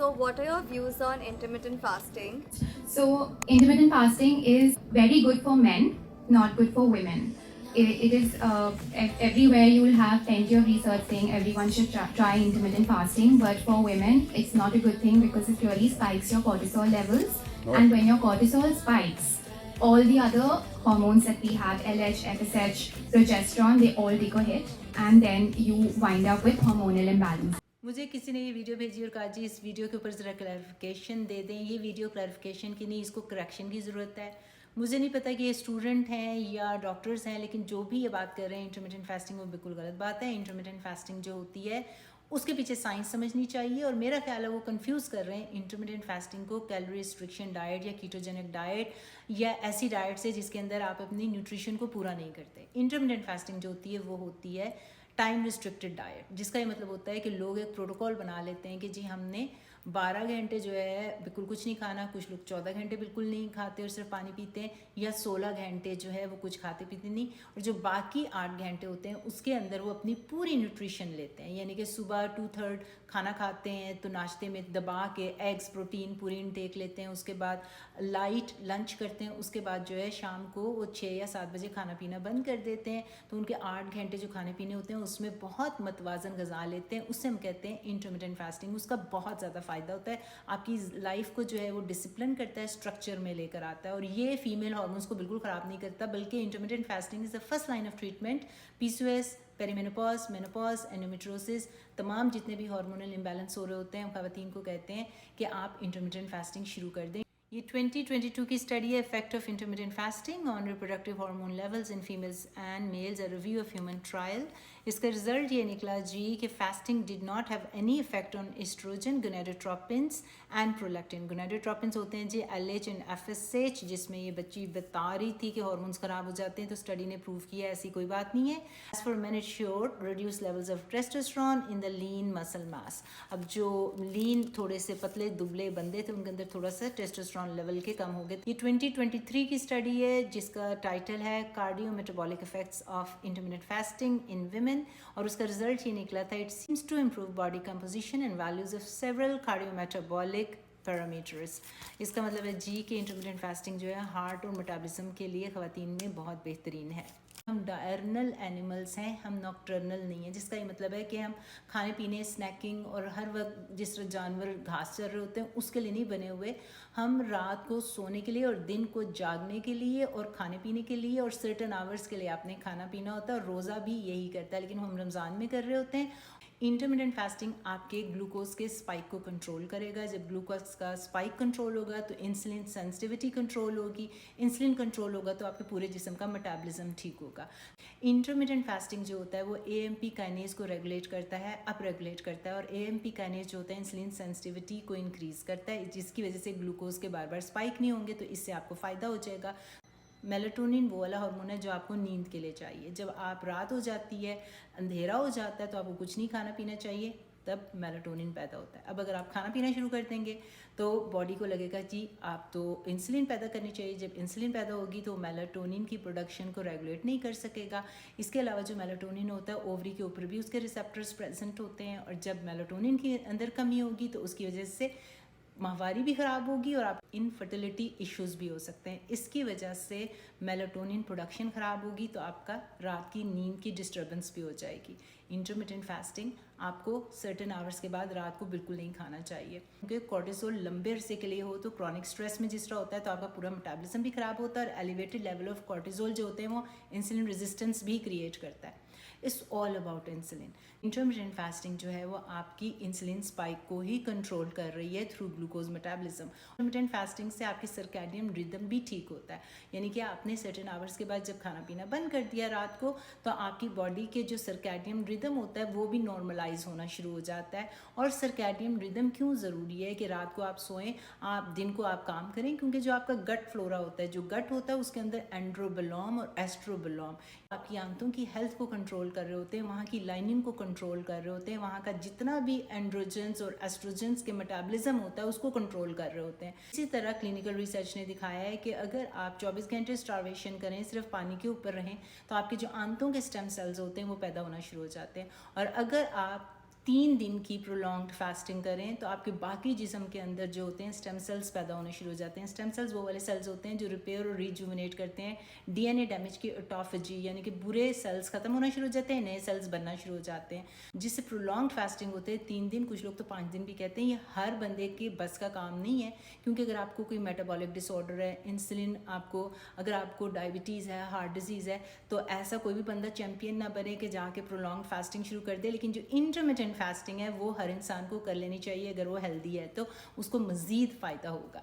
So, what are your views on intermittent fasting? So, intermittent fasting is very good for men, not good for women. It is everywhere you will have plenty of research saying everyone should try intermittent fasting, but for women, it's not a good thing because it really spikes your cortisol levels. And when your cortisol spikes, all the other hormones that we have, LH, FSH, progesterone, they all take a hit, and then you wind up with hormonal imbalance. मुझे किसी ने ये video भेजी और कहा जी इस video के ऊपर ज़रा क्लैरिफिकेशन दे दें। ये वीडियो क्लैरिफिकेशन की नहीं, इसको करेक्शन की ज़रूरत है। मुझे नहीं पता कि ये स्टूडेंट हैं या डॉक्टर्स हैं, लेकिन जो भी ये बात कर रहे हैं इंटरमिटेंट फास्टिंग वो बिल्कुल गलत बात है। इंटरमिटेंट फास्टिंग जो होती है उसके पीछे साइंस समझनी चाहिए, और मेरा ख्याल है वो कंफ्यूज कर रहे हैं इंटरमिटेंट फास्टिंग को कैलोरी रिस्ट्रिक्शन डाइट या कीटोजेनिक डाइट या ऐसी डाइट से जिसके अंदर आप अपनी न्यूट्रिशन को पूरा नहीं करते। इंटरमिटेंट फास्टिंग जो होती है वो होती है टाइम रिस्ट्रिक्टेड डाइट, जिसका ये मतलब होता है कि लोग एक प्रोटोकॉल बना लेते हैं कि जी हमने 12 घंटे जो है बिल्कुल कुछ नहीं खाना, कुछ लोग 14 घंटे बिल्कुल नहीं खाते और सिर्फ पानी पीते हैं, या 16 घंटे जो है वो कुछ खाते पीते नहीं, और जो बाकी 8 घंटे होते हैं उसके अंदर वो अपनी पूरी न्यूट्रिशन लेते हैं। यानी कि सुबह 2/3 खाना खाते हैं तो नाश्ते में दबा के एग्स प्रोटीन पूरी इनटेक लेते हैं, उसके बाद लाइट लंच करते हैं, उसके बाद जो है शाम को वो 6 या 7 बजे खाना पीना बंद कर देते हैं। तो उनके 8 घंटे जो खाने पीने होते हैं उसमें बहुत मतवाजन गज़ा लेते हैं, उससे हम कहते हैं इंटरमिटेंट फास्टिंग। उसका बहुत ज़्यादा फ़ायदा होता है, आपकी लाइफ को जो है वो डिसिप्लिन करता है, स्ट्रक्चर में लेकर आता है, और ये फीमेल हार्मोन्स को बिल्कुल ख़राब नहीं करता, बल्कि intermittent fasting is the first line of treatment. PCOS, perimenopause, menopause, endometriosis, तमाम जितने भी हार्मोनल इम्बैलेंस हो रहे होते हैं ख़वातीन को कहते हैं कि आप इंटरमिटेंट फास्टिंग शुरू कर दें। ये 2022 की स्टडी है effect of intermittent fasting on reproductive hormone levels in females and males, a review of human trial. इसका रिजल्ट ये निकला जी कि fasting did not have any effect on oestrogen, gonadotropins and prolactin. Gonadotropins होते हैं जी LH and FSH, जिसमें ये बच्ची बता रही थी कि हार्मोन्स ख़राब हो जाते हैं, तो स्टडी ने प्रूव किया ऐसी कोई बात नहीं है। As for man it sure reduce levels of testosterone in the lean muscle mass. अब जो लीन थोड़े से पतले दुबले बंदे थे उनके अंदर थोड़ा सा टेस्टोस्टेरोन लेवल के कम हो गए। ये 2023 की स्टडी है जिसका टाइटल है cardio metabolic effects of intermittent fasting in women, और उसका रिजल्ट ये निकला था it seems to improve body composition and values of several cardio metabolic parameters. इसका मतलब है जी कि इंटरमिटेंट फास्टिंग जो है हार्ट और मेटाबॉलिज्म के लिए ख़वातीन में बहुत बेहतरीन है। हम डायर्नल एनिमल्स हैं, हम नॉक्टर्नल नहीं हैं, जिसका ये मतलब है कि हम खाने पीने, स्नैकिंग और हर वक्त जिस तरह जानवर घास चर रहे होते हैं उसके लिए नहीं बने हुए। हम रात को सोने के लिए और दिन को जागने के लिए और खाने पीने के लिए और सर्टेन आवर्स के लिए आपने खाना पीना होता है, और रोज़ा भी यही करता है, लेकिन हम रमज़ान में कर रहे होते हैं। इंटरमिटेंट फास्टिंग आपके ग्लूकोज के स्पाइक को कंट्रोल करेगा। जब ग्लूकोज का स्पाइक कंट्रोल होगा तो इंसुलिन सेंसिटिविटी कंट्रोल होगी, इंसुलिन कंट्रोल होगा तो आपके पूरे जिस्म का मेटाबॉलिज्म ठीक होगा। इंटरमिटेंट फास्टिंग जो होता है वो AMP काइनेज को रेगुलेट करता है, अप रेगुलेट करता है, और AMP काइनेज जो होता है इंसुलिन सेंसिटिविटी को इंक्रीज़ करता है, जिसकी वजह से ग्लूकोज के बार बार स्पाइक नहीं होंगे, तो इससे आपको फ़ायदा हो जाएगा। मेलाटोनिन वो वाला हार्मोन है जो आपको नींद के लिए चाहिए। जब आप रात हो जाती है, अंधेरा हो जाता है, तो आपको कुछ नहीं खाना पीना चाहिए, तब मेलाटोनिन पैदा होता है। अब अगर आप खाना पीना शुरू कर देंगे तो बॉडी को लगेगा जी आप तो इंसुलिन पैदा करनी चाहिए। जब इंसुलिन पैदा होगी तो मेलाटोनिन की प्रोडक्शन को रेगुलेट नहीं कर सकेगा। इसके अलावा जो मेलाटोनिन होता है ओवरी के ऊपर भी उसके रिसेप्टर्स प्रेजेंट होते हैं, और जब मेलाटोनिन के अंदर कमी होगी तो उसकी वजह से माहवारी भी ख़राब होगी और आप इनफर्टिलिटी इश्यूज़ भी हो सकते हैं। इसकी वजह से मेलाटोनिन प्रोडक्शन ख़राब होगी तो आपका रात की नींद की डिस्टर्बेंस भी हो जाएगी। इंटरमिटेंट फास्टिंग आपको सर्टेन आवर्स के बाद रात को बिल्कुल नहीं खाना चाहिए, क्योंकि कॉर्टिसोल लंबे अरसे के लिए हो तो क्रॉनिक स्ट्रेस में जिस तरह होता है तो आपका पूरा मेटाबॉलिज्म भी ख़राब होता है, और एलिवेटेड लेवल ऑफ कॉर्टिसोल जो होते हैं वो इंसुलिन रेजिस्टेंस भी क्रिएट करता है। It's all about insulin. Intermittent fasting जो है वो आपकी इंसुलिन स्पाइक को ही कंट्रोल कर रही है through glucose metabolism. Intermittent fasting से आपकी सर्कैडियन रिदम भी ठीक होता है, यानी कि आपने सर्टेन आवर्स के बाद जब खाना पीना बंद कर दिया रात को तो आपकी बॉडी के जो सर्कैडियन रिदम होता है वो भी नॉर्मलाइज होना शुरू हो जाता है। और सर्कैडियन रिदम क्यों ज़रूरी है कि रात को आप सोएं, आप दिन को आप काम करें, क्योंकि जो आपका गट फ्लोरा होता है, जो गट होता है उसके अंदर एंड्रोबोलोम और एस्ट्रोबोलोम आपकी आंतों की हेल्थ को कंट्रोल कर रहे होते हैं, वहाँ की लाइनिंग को कंट्रोल कर रहे होते हैं, वहाँ का जितना भी एंड्रोजेंस और एस्ट्रोजेंस के मेटाबॉलिज्म होता है उसको कंट्रोल कर रहे होते हैं। इसी तरह क्लिनिकल रिसर्च ने दिखाया है कि अगर आप 24 घंटे स्टारवेशन करें, सिर्फ पानी के ऊपर रहें, तो आपके जो आंतों के स्टेम सेल्स होते हैं वो पैदा होना शुरू हो जाते हैं। और अगर आप 3 दिन की प्रोलॉन्ग्ड फास्टिंग करें तो आपके बाकी जिस्म के अंदर जो होते हैं स्टेम सेल्स पैदा होने शुरू हो जाते हैं। स्टेम सेल्स वो वाले सेल्स होते हैं जो रिपेयर और रिजुविनेट करते हैं डीएनए डैमेज की ऑटोफेजी, यानी कि बुरे सेल्स ख़त्म होना शुरू हो जाते हैं, नए सेल्स बनना शुरू हो जाते हैं, जिससे प्रोलॉन्ग्ड फास्टिंग होते हैं 3 दिन, कुछ लोग तो 5 दिन भी कहते हैं। ये हर बंदे के बस का काम नहीं है, क्योंकि अगर आपको कोई मेटाबॉलिक डिसऑर्डर है, इंसुलिन आपको, अगर आपको डायबिटीज़ है, हार्ट डिजीज़ है, तो ऐसा कोई भी बंदा चैम्पियन ना बने कि जाके प्रोलॉन्ग्ड फास्टिंग शुरू कर दे। लेकिन जो इंटरमिटेंट फास्टिंग है वो हर इंसान को कर लेनी चाहिए, अगर वो हेल्दी है तो उसको मज़ीद फ़ायदा होगा।